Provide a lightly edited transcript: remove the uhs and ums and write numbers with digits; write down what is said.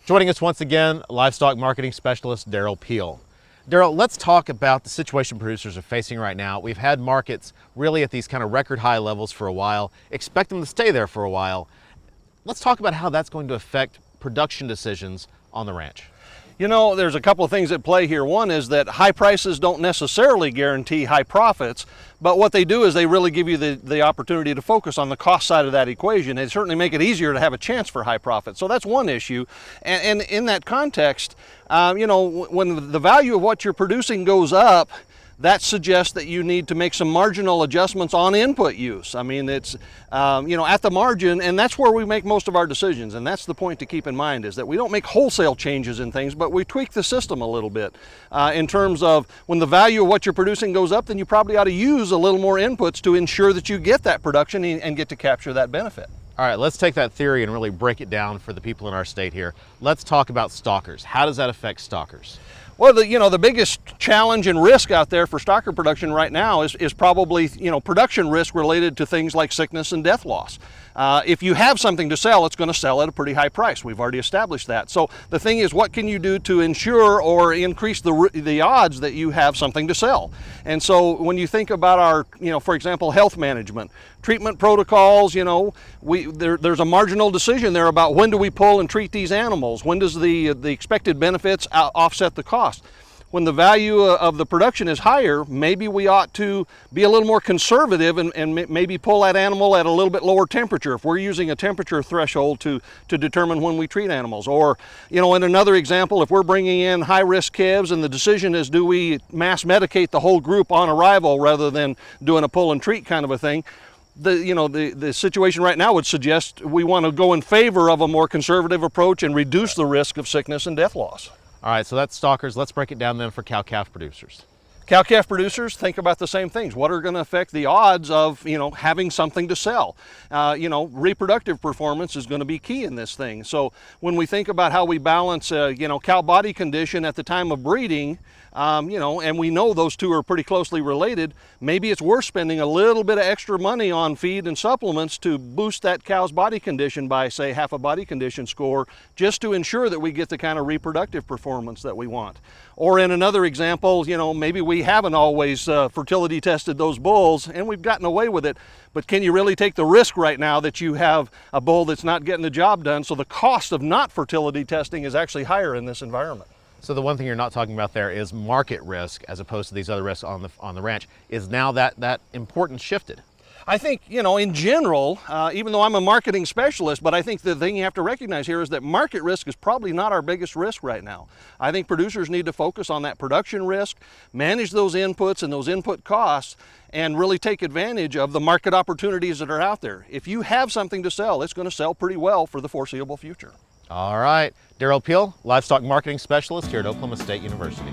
Joining us once again, Livestock Marketing Specialist Derrell Peel. Derrell, let's talk about the situation producers are facing right now. We've had markets really at these kind of record high levels for a while, expect them to stay there for a while. Let's talk about how that's going to affect production decisions on the ranch. You know, there's a couple of things at play here. One is that high prices don't necessarily guarantee high profits, but what they do is they really give you the opportunity to focus on the cost side of that equation. They certainly make it easier to have a chance for high profits. So that's one issue. And in that context, you know, when the value of what you're producing goes up, that suggests that you need to make some marginal adjustments on input use. I mean, it's, you know, at the margin, and that's where we make most of our decisions. And that's the point to keep in mind, is that we don't make wholesale changes in things, but we tweak the system a little bit in terms of when the value of what you're producing goes up, then you probably ought to use a little more inputs to ensure that you get that production and get to capture that benefit. All right, let's take that theory and really break it down for the people in our state here. Let's talk about stockers. How does that affect stockers? Well, you know, the biggest challenge and risk out there for stocker production right now is probably, you know, production risk related to things like sickness and death loss. If you have something to sell, it's going to sell at a pretty high price. We've already established that. So the thing is, what can you do to ensure or increase the odds that you have something to sell? And so when you think about our, you know, for example, health management, treatment protocols, you know, there's a marginal decision there about when do we pull and treat these animals? When does the expected benefits offset the cost? When the value of the production is higher, maybe we ought to be a little more conservative and maybe pull that animal at a little bit lower temperature if we're using a temperature threshold to determine when we treat animals. Or, you know, in another example, if we're bringing in high-risk calves and the decision is, do we mass medicate the whole group on arrival rather than doing a pull and treat kind of a thing? The situation right now would suggest we want to go in favor of a more conservative approach and reduce the risk of sickness and death loss. All right, so that's stockers. Let's break it down then for cow-calf producers. Cow-calf producers think about the same things. What are going to affect the odds of, you know, having something to sell? You know, reproductive performance is going to be key in this thing. So when we think about how we balance, you know, cow body condition at the time of breeding, you know, and we know those two are pretty closely related, maybe it's worth spending a little bit of extra money on feed and supplements to boost that cow's body condition by, say, half a body condition score, just to ensure that we get the kind of reproductive performance that we want. Or in another example, you know, maybe we haven't always fertility tested those bulls and we've gotten away with it, but can you really take the risk right now that you have a bull that's not getting the job done? So the cost of not fertility testing is actually higher in this environment. So the one thing you're not talking about there is market risk, as opposed to these other risks on the ranch. Is now that importance shifted? I think, you know, in general, even though I'm a marketing specialist, but I think the thing you have to recognize here is that market risk is probably not our biggest risk right now. I think producers need to focus on that production risk, manage those inputs and those input costs, and really take advantage of the market opportunities that are out there. If you have something to sell, it's going to sell pretty well for the foreseeable future. All right, Derrell Peel, Livestock Marketing Specialist here at Oklahoma State University.